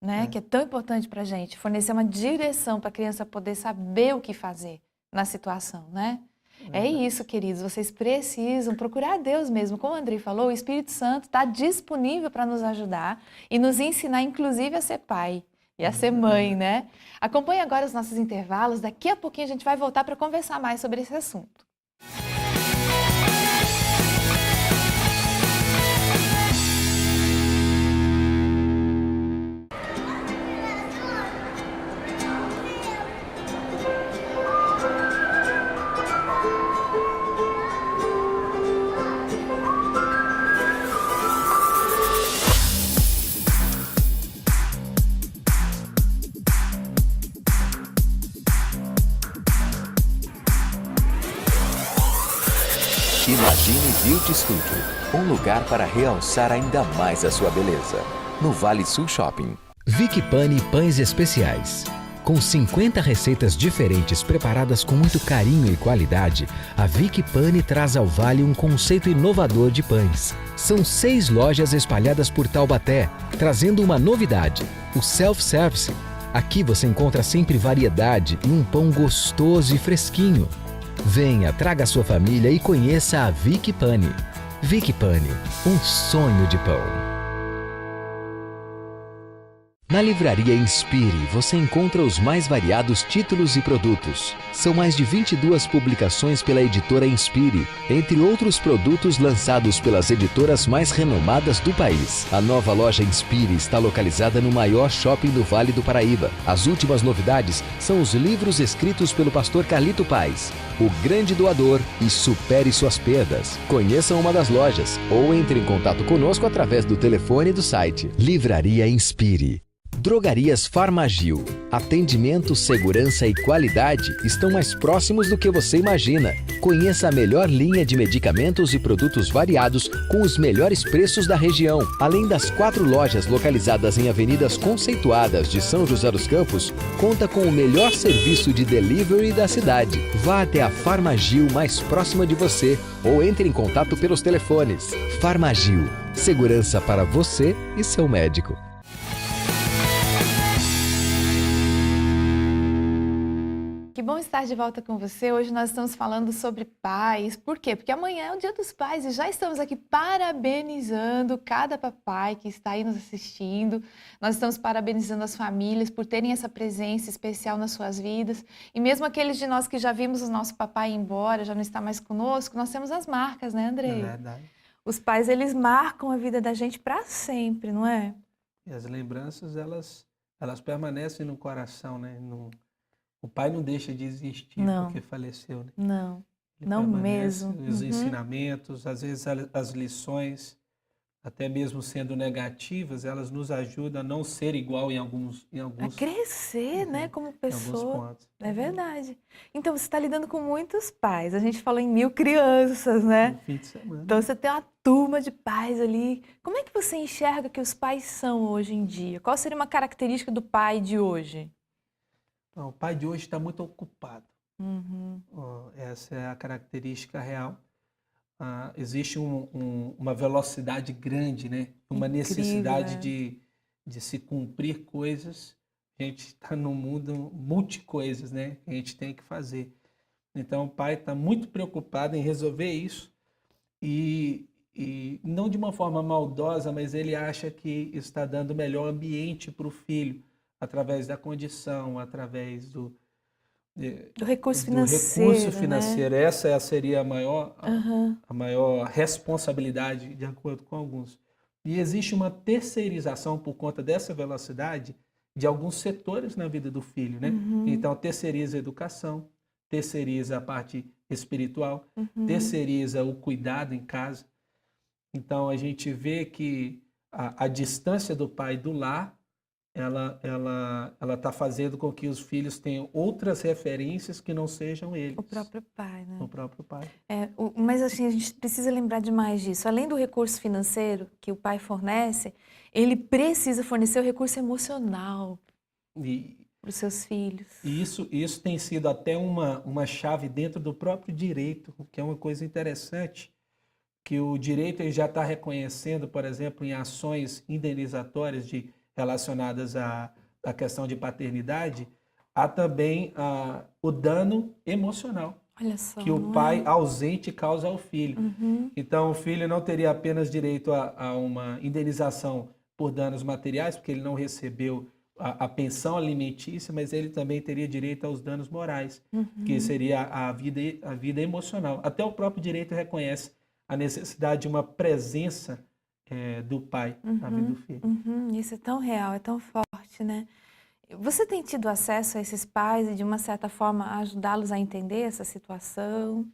né? Que é tão importante pra gente. Fornecer uma direção para a criança poder saber o que fazer na situação, né? É isso, queridos. Vocês precisam procurar Deus mesmo. Como o Andrei falou, o Espírito Santo está disponível para nos ajudar e nos ensinar, inclusive, a ser pai e a ser mãe, né? Acompanhe agora os nossos intervalos. Daqui a pouquinho a gente vai voltar para conversar mais sobre esse assunto. Imagine Beauty Studio, um lugar para realçar ainda mais a sua beleza. No Vale Sul Shopping. Vick Pane Pães Especiais. Com 50 receitas diferentes preparadas com muito carinho e qualidade, a Vick Pane traz ao Vale um conceito inovador de pães. São 6 lojas espalhadas por Taubaté, trazendo uma novidade, o self-service. Aqui você encontra sempre variedade e um pão gostoso e fresquinho. Venha, traga sua família e conheça a Vick Pane. Vick Pane, um sonho de pão. Na Livraria Inspire, você encontra os mais variados títulos e produtos. São mais de 22 publicações pela editora Inspire, entre outros produtos lançados pelas editoras mais renomadas do país. A nova loja Inspire está localizada no maior shopping do Vale do Paraíba. As últimas novidades são os livros escritos pelo pastor Carlito Paes, O Grande Doador e Supere Suas Perdas. Conheçam uma das lojas ou entre em contato conosco através do telefone do site. Livraria Inspire. Drogarias Farmagil. Atendimento, segurança e qualidade estão mais próximos do que você imagina. Conheça a melhor linha de medicamentos e produtos variados com os melhores preços da região. Além das 4 lojas localizadas em avenidas conceituadas de São José dos Campos, conta com o melhor serviço de delivery da cidade. Vá até a Farmagil mais próxima de você ou entre em contato pelos telefones. Farmagil. Segurança para você e seu médico. Que bom estar de volta com você. Hoje nós estamos falando sobre pais. Por quê? Porque amanhã é o Dia dos Pais e já estamos aqui parabenizando cada papai que está aí nos assistindo. Nós estamos parabenizando as famílias por terem essa presença especial nas suas vidas. E mesmo aqueles de nós que já vimos o nosso papai ir embora, já não está mais conosco, nós temos as marcas, né, Andrei? É verdade. Os pais, eles marcam a vida da gente para sempre, não é? E as lembranças, elas permanecem no coração, né? O pai não deixa de existir porque faleceu, né? Não, Ele não permanece, mesmo. Os ensinamentos, às vezes as lições, até mesmo sendo negativas, elas nos ajudam a não ser igual em alguns A crescer, né, como pessoa. pontos. É verdade. Então, você está lidando com muitos pais. A gente falou em 1000 crianças, né? No fim de semana. Então, você tem uma turma de pais ali. Como é que você enxerga que os pais são hoje em dia? Qual seria uma característica do pai de hoje? Não, o pai de hoje está muito ocupado. Uhum. Essa é a característica real. Existe uma velocidade grande, né? Uma Incrível, necessidade de se cumprir coisas. A gente está num mundo multi-coisas, né? Que a gente tem que fazer. Então, o pai está muito preocupado em resolver isso e não de uma forma maldosa, mas ele acha que está dando o melhor ambiente para o filho, através da condição, através do recurso do financeiro. recurso financeiro. Né? Essa seria a maior responsabilidade, de acordo com alguns. E existe uma terceirização por conta dessa velocidade de alguns setores na vida do filho, né? Então, terceiriza a educação, terceiriza a parte espiritual, terceiriza o cuidado em casa. Então a gente vê que a distância do pai do lar, ela está fazendo com que os filhos tenham outras referências que não sejam eles. O próprio pai, né? O próprio pai. Mas assim, a gente precisa lembrar demais disso. Além do recurso financeiro que o pai fornece, ele precisa fornecer o recurso emocional para os seus filhos. E isso tem sido até uma chave dentro do próprio direito, que é uma coisa interessante, que o direito ele já está reconhecendo, por exemplo, em ações indenizatórias relacionadas à questão de paternidade, há também o dano emocional. Olha só, que o pai ausente causa ao filho. Então, o filho não teria apenas direito a uma indenização por danos materiais, porque ele não recebeu a pensão alimentícia, mas ele também teria direito aos danos morais, que seria a vida emocional. Até o próprio direito reconhece a necessidade de uma presença do pai na vida do filho. Isso é tão real, é tão forte, né? Você tem tido acesso a esses pais e, de uma certa forma, ajudá-los a entender essa situação?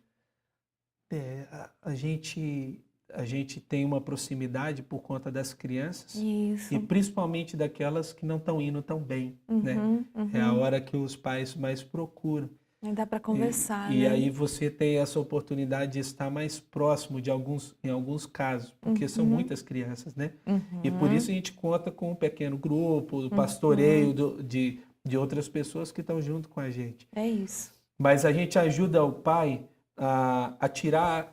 A gente tem uma proximidade por conta das crianças. Isso. E principalmente daquelas que não estão indo tão bem, né? É a hora que os pais mais procuram. E dá para conversar, E né? aí você tem essa oportunidade de estar mais próximo em alguns casos, porque são muitas crianças, né? E por isso a gente conta com um pequeno grupo, o pastoreio de outras pessoas que estão junto com a gente. É isso. Mas a gente ajuda o pai a tirar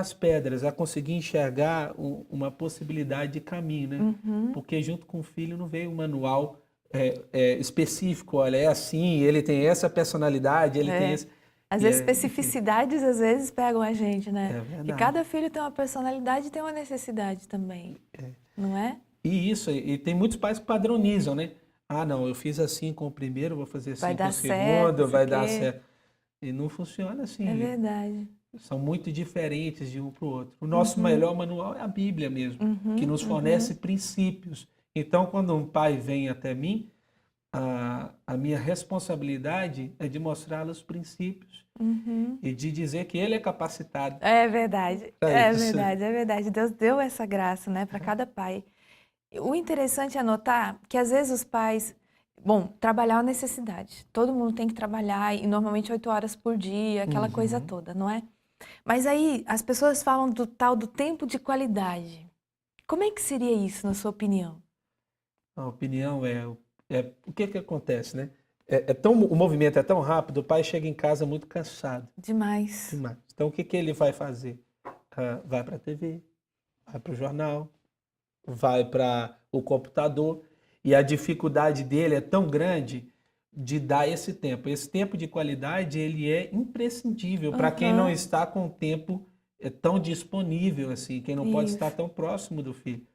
as pedras, a conseguir enxergar uma possibilidade de caminho, né? Porque junto com o filho não veio um manual específico, olha, é assim, ele tem essa personalidade, ele tem esse... As especificidades às vezes pegam a gente, né? É verdade. E cada filho tem uma personalidade e tem uma necessidade também, não é? E tem muitos pais que padronizam, né? Ah, não, eu fiz assim com o primeiro, vou fazer assim com o segundo, vai dar certo. E não funciona assim. É verdade. São muito diferentes de um para o outro. O nosso melhor manual é a Bíblia mesmo, que nos fornece princípios. Então, quando um pai vem até mim, a minha responsabilidade é de mostrar os princípios e de dizer que ele é capacitado. É verdade, isso. é verdade. Deus deu essa graça, né, para cada pai. O interessante é notar que às vezes os pais... Bom, trabalhar é uma necessidade. Todo mundo tem que trabalhar, e normalmente 8 horas por dia, aquela coisa toda, não é? Mas aí as pessoas falam do tal do tempo de qualidade. Como é que seria isso, na sua opinião? A opinião é o que acontece, né? O movimento é tão rápido, o pai chega em casa muito cansado. Demais. Então, o que ele vai fazer? Vai para a TV, vai para o jornal, vai para o computador, e a dificuldade dele é tão grande de dar esse tempo. Esse tempo de qualidade, ele é imprescindível para quem não está com o tempo tão disponível, assim, quem não pode estar tão próximo do filho.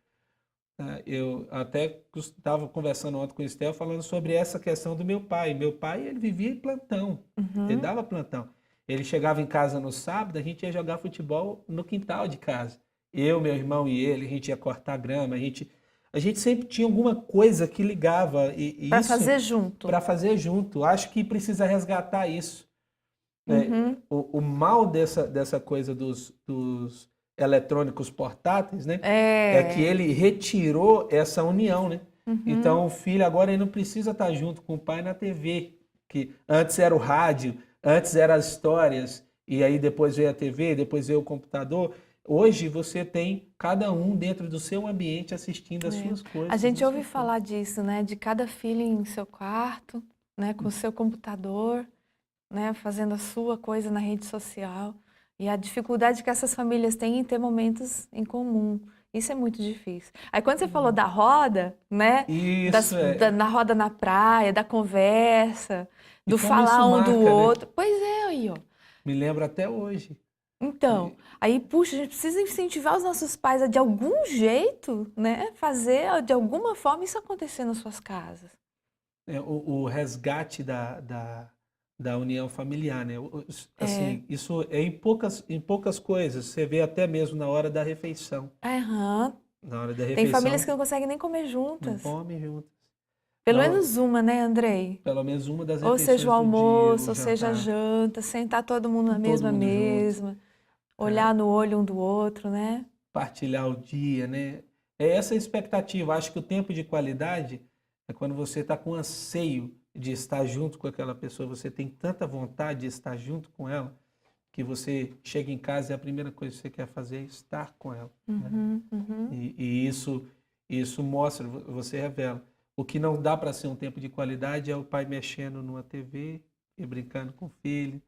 Eu até estava conversando ontem com o Estel, falando sobre essa questão do meu pai. Meu pai, ele vivia em plantão, ele dava plantão. Ele chegava em casa no sábado, a gente ia jogar futebol no quintal de casa. Eu, meu irmão e ele, a gente ia cortar grama, a gente sempre tinha alguma coisa que ligava. Para fazer junto. Para fazer junto. Acho que precisa resgatar isso. O mal dessa coisa dos eletrônicos portáteis, né? É que ele retirou essa união, né? Então o filho agora ele não precisa estar junto com o pai na TV, que antes era o rádio, antes eram as histórias, e aí depois veio a TV, depois veio o computador. Hoje você tem cada um dentro do seu ambiente assistindo as suas coisas. A gente ouve falar disso, né? De cada filho em seu quarto, né? Com o seu computador, né? Fazendo a sua coisa na rede social. E a dificuldade que essas famílias têm em ter momentos em comum. Isso é muito difícil. Aí quando você falou da roda, né? Isso, da roda na praia, da conversa, do falar um do outro. Pois é, aí, ó. Me lembro até hoje. Então, aí, puxa, a gente precisa incentivar os nossos pais a, de algum jeito, né, fazer, de alguma forma, isso acontecer nas suas casas. O resgate da união familiar, né? Assim, isso é em poucas coisas. Você vê até mesmo na hora da refeição. Na hora da refeição. Tem famílias que não conseguem nem comer juntas. Não comem juntas. Pelo menos uma, né, Andrei? Pelo menos uma das refeições. Ou seja o almoço, dia, ou seja a janta, sentar todo mundo na mesma mesa. Olhar no olho um do outro, né? Partilhar o dia, né? É essa a expectativa. Acho que o tempo de qualidade é quando você está com anseio de estar junto com aquela pessoa, você tem tanta vontade de estar junto com ela, que você chega em casa e a primeira coisa que você quer fazer é estar com ela. Né? E isso mostra, você revela. O que não dá para ser um tempo de qualidade é o pai mexendo numa TV e brincando com o filho,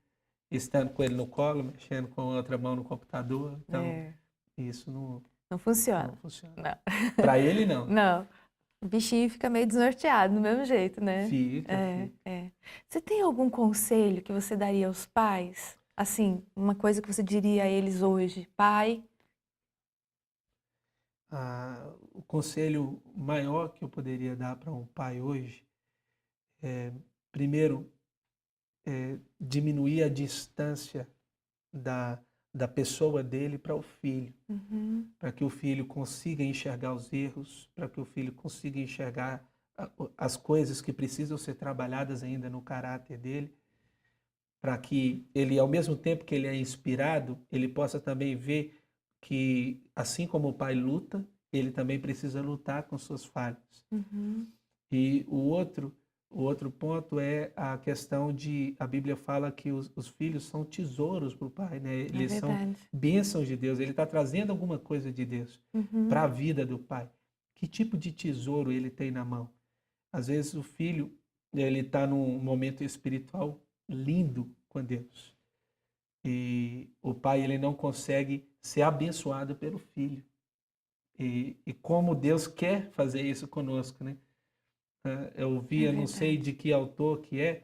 estando com ele no colo, mexendo com a outra mão no computador. Então, isso Não funciona. não funciona. Não. Para ele, não. Não. O bichinho fica meio desnorteado do mesmo jeito, né? Fica. Você tem algum conselho que você daria aos pais? Assim, uma coisa que você diria a eles hoje? Pai? O conselho maior que eu poderia dar para um pai hoje é, primeiro, diminuir a distância da pessoa dele para o filho, para que o filho consiga enxergar os erros, para que o filho consiga enxergar as coisas que precisam ser trabalhadas ainda no caráter dele, para que ele, ao mesmo tempo que ele é inspirado, ele possa também ver que, assim como o pai luta, ele também precisa lutar com suas falhas. E o outro ponto é a questão de, a Bíblia fala que os filhos são tesouros para o pai, né? Eles são bênçãos de Deus, ele está trazendo alguma coisa de Deus para a vida do pai. Que tipo de tesouro ele tem na mão? Às vezes o filho, ele está num momento espiritual lindo com Deus. E o pai, ele não consegue ser abençoado pelo filho. E como Deus quer fazer isso conosco, né? Eu via, não sei de que autor que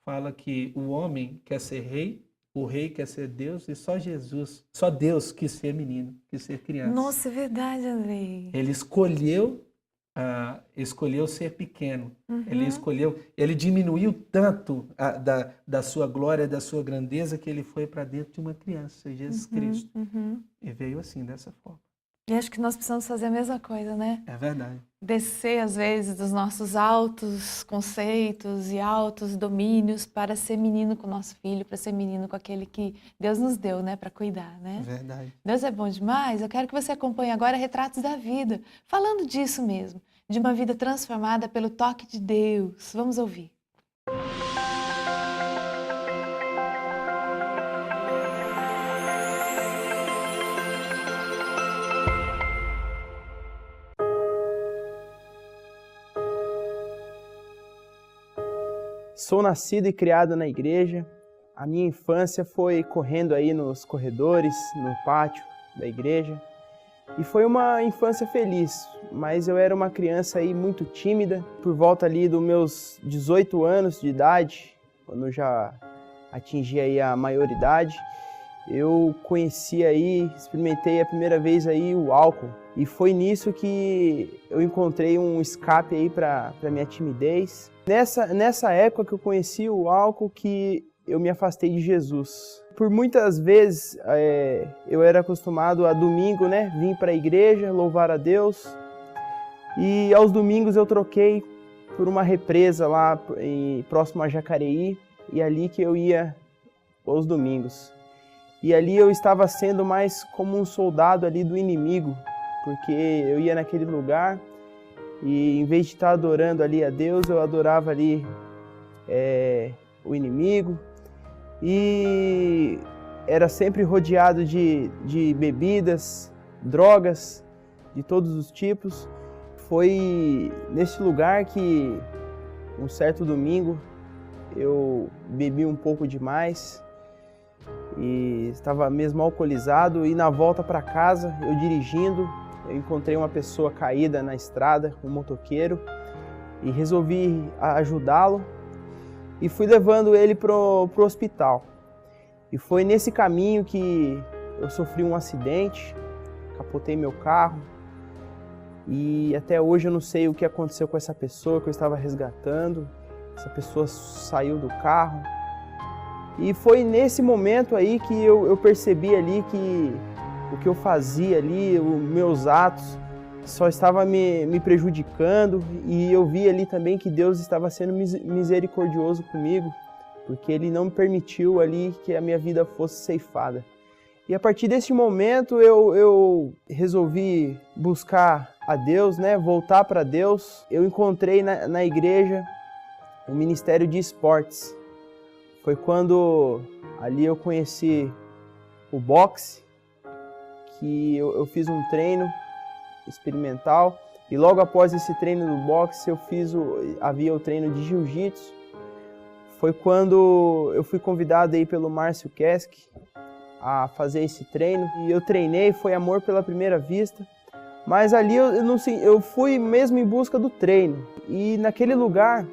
fala que o homem quer ser rei, o rei quer ser Deus e só Jesus, só Deus quis ser menino, quis ser criança. Nossa, é verdade, Andrei. Ele escolheu ser pequeno. Ele diminuiu tanto da sua glória, da sua grandeza, que ele foi para dentro de uma criança, Jesus Cristo. E veio assim, dessa forma. E acho que nós precisamos fazer a mesma coisa, né? É verdade. Descer, às vezes, dos nossos altos conceitos e altos domínios para ser menino com o nosso filho, para ser menino com aquele que Deus nos deu, né? Para cuidar, né? É verdade. Deus é bom demais. Eu quero que você acompanhe agora Retratos da Vida, falando disso mesmo, de uma vida transformada pelo toque de Deus. Vamos ouvir. Sou nascido e criado na igreja. A minha infância foi correndo aí nos corredores, no pátio da igreja. E foi uma infância feliz, mas eu era uma criança aí muito tímida. Por volta ali dos meus 18 anos de idade, quando eu já atingi aí a maioridade, eu conheci aí, experimentei a primeira vez aí o álcool. E foi nisso que eu encontrei um escape aí para minha timidez. Nessa época que eu conheci o álcool, que eu me afastei de Jesus. Por muitas vezes eu era acostumado a domingo, né, vir para a igreja, louvar a Deus. E aos domingos eu troquei por uma represa lá próximo a Jacareí, e ali que eu ia aos domingos. E ali eu estava sendo mais como um soldado ali do inimigo, porque eu ia naquele lugar e em vez de estar adorando ali a Deus, eu adorava ali o inimigo. E era sempre rodeado de bebidas, drogas de todos os tipos. Foi nesse lugar que um certo domingo eu bebi um pouco demais e estava mesmo alcoolizado, e na volta para casa, eu dirigindo, eu encontrei uma pessoa caída na estrada, um motoqueiro, e resolvi ajudá-lo e fui levando ele pro hospital. E foi nesse caminho que eu sofri um acidente, capotei meu carro, e até hoje eu não sei o que aconteceu com essa pessoa que eu estava resgatando. Essa pessoa saiu do carro. E foi nesse momento aí que eu percebi ali que o que eu fazia ali, os meus atos, só estava me prejudicando. E eu vi ali também que Deus estava sendo misericordioso comigo, porque Ele não me permitiu ali que a minha vida fosse ceifada. E a partir desse momento eu resolvi buscar a Deus, né? Voltar para Deus. Eu encontrei na igreja o Ministério de Esportes. Foi quando ali eu conheci o boxe, que eu fiz um treino experimental. E logo após esse treino do boxe, havia o treino de jiu-jitsu. Foi quando eu fui convidado aí pelo Márcio Kesk a fazer esse treino. E eu treinei, foi amor pela primeira vista. Mas ali eu fui mesmo em busca do treino. E naquele lugar,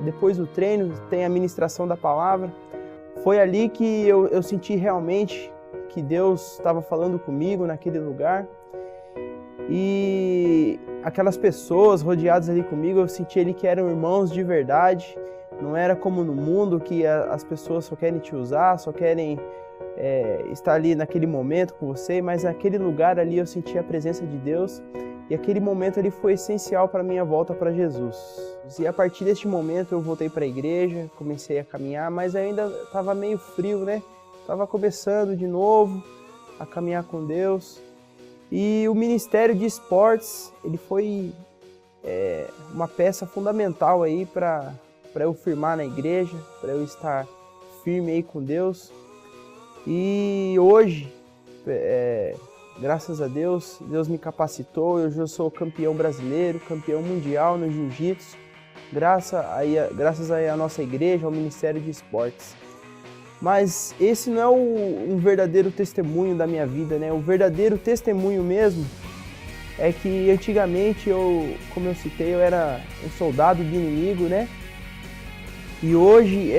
depois do treino, tem a ministração da palavra. Foi ali que eu senti realmente que Deus estava falando comigo naquele lugar. E aquelas pessoas rodeadas ali comigo, eu senti ali que eram irmãos de verdade. Não era como no mundo, que as pessoas só querem te usar, só querem estar ali naquele momento com você, mas naquele lugar ali eu senti a presença de Deus. E aquele momento ali foi essencial para a minha volta para Jesus. E a partir deste momento eu voltei para a igreja, comecei a caminhar, mas ainda estava meio frio, né? Estava começando de novo a caminhar com Deus. E o Ministério de Esportes, ele foi uma peça fundamental aí para eu firmar na igreja, para eu estar firme aí com Deus. E hoje, graças a Deus, Deus me capacitou, eu já sou campeão brasileiro, campeão mundial no jiu-jitsu, graças aí à nossa igreja, ao Ministério de Esportes. Mas esse não é um verdadeiro testemunho da minha vida, né? O verdadeiro testemunho mesmo é que antigamente como eu citei, eu era um soldado do inimigo, né? E hoje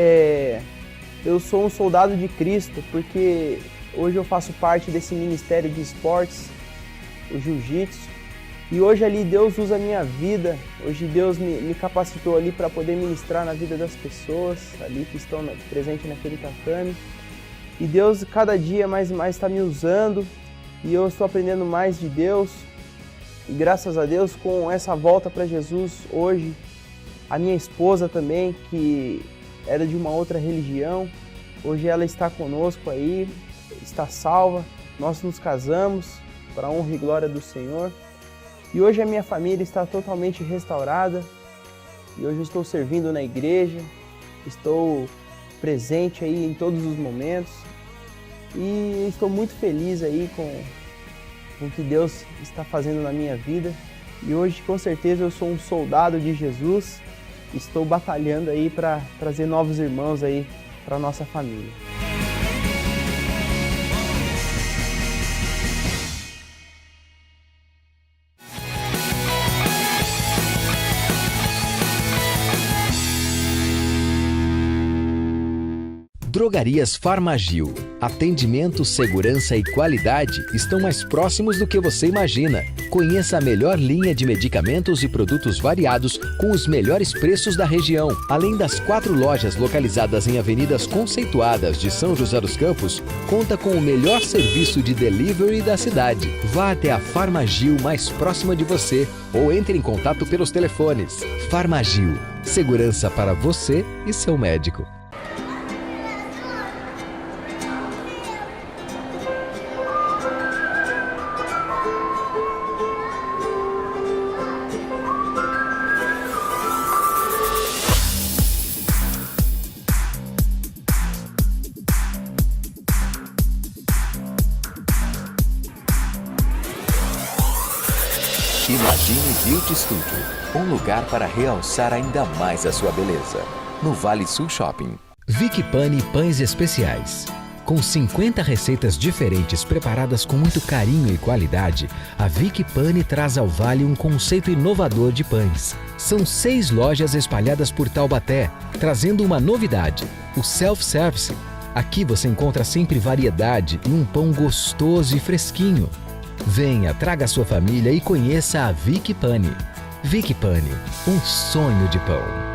eu sou um soldado de Cristo, porque hoje eu faço parte desse Ministério de Esportes, o Jiu-Jitsu. E hoje ali Deus usa a minha vida, hoje Deus me capacitou ali para poder ministrar na vida das pessoas ali que estão presentes naquele tatame. E Deus cada dia mais está me usando e eu estou aprendendo mais de Deus. E graças a Deus, com essa volta para Jesus hoje, a minha esposa também, que era de uma outra religião, hoje ela está conosco aí, está salva. Nós nos casamos para a honra e glória do Senhor. E hoje a minha família está totalmente restaurada. E hoje eu estou servindo na igreja, estou presente aí em todos os momentos. E estou muito feliz aí com o que Deus está fazendo na minha vida. E hoje, com certeza, eu sou um soldado de Jesus. Estou batalhando aí para trazer novos irmãos aí para a nossa família. Drogarias Farmagil. Atendimento, segurança e qualidade estão mais próximos do que você imagina. Conheça a melhor linha de medicamentos e produtos variados com os melhores preços da região. Além das 4 lojas localizadas em avenidas conceituadas de São José dos Campos, conta com o melhor serviço de delivery da cidade. Vá até a Farmagil mais próxima de você ou entre em contato pelos telefones. Farmagil. Segurança para você e seu médico. Imagine Beauty Studio, um lugar para realçar ainda mais a sua beleza. No Vale Sul Shopping. Vicky Pani Pães Especiais. Com 50 receitas diferentes preparadas com muito carinho e qualidade, a Vicky Pani traz ao Vale um conceito inovador de pães. São 6 lojas espalhadas por Taubaté, trazendo uma novidade, o self-service. Aqui você encontra sempre variedade e um pão gostoso e fresquinho. Venha, traga sua família e conheça a Vicky Pani. Vicky Pani, um sonho de pão.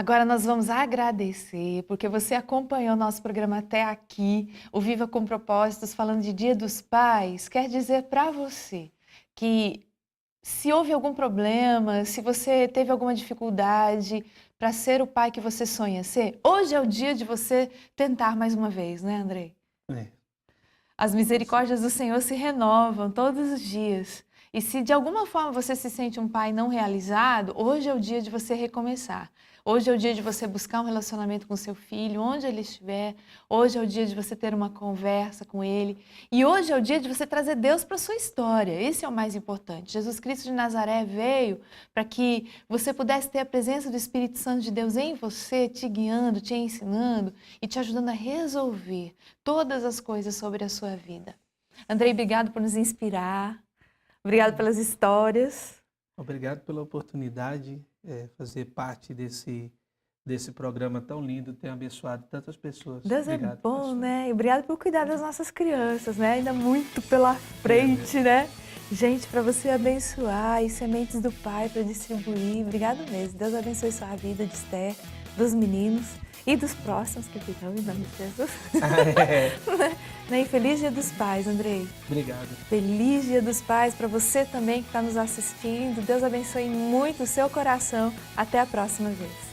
Agora nós vamos agradecer, porque você acompanhou nosso programa até aqui, o Viva com Propósitos, falando de Dia dos Pais. Quer dizer para você que se houve algum problema, se você teve alguma dificuldade para ser o pai que você sonha ser, hoje é o dia de você tentar mais uma vez, né, Andrei? É. As misericórdias do Senhor se renovam todos os dias. E se de alguma forma você se sente um pai não realizado, hoje é o dia de você recomeçar. Hoje é o dia de você buscar um relacionamento com seu filho, onde ele estiver. Hoje é o dia de você ter uma conversa com ele. E hoje é o dia de você trazer Deus para a sua história. Esse é o mais importante. Jesus Cristo de Nazaré veio para que você pudesse ter a presença do Espírito Santo de Deus em você, te guiando, te ensinando e te ajudando a resolver todas as coisas sobre a sua vida. Andrei, obrigado por nos inspirar. Obrigado pelas histórias. Obrigado pela oportunidade de fazer parte desse programa tão lindo, ter abençoado tantas pessoas. Deus Obrigado, é bom, pastor. né? E obrigado por cuidar das nossas crianças, né? Ainda muito pela frente, né? Gente, para você abençoar e sementes do Pai para distribuir. Obrigado mesmo. Deus abençoe sua vida, de Esther, dos meninos e dos próximos que virão, em nome de Jesus. E feliz Dia dos Pais, Andrei. Obrigado. Feliz Dia dos Pais para você também que está nos assistindo. Deus abençoe muito o seu coração. Até a próxima vez.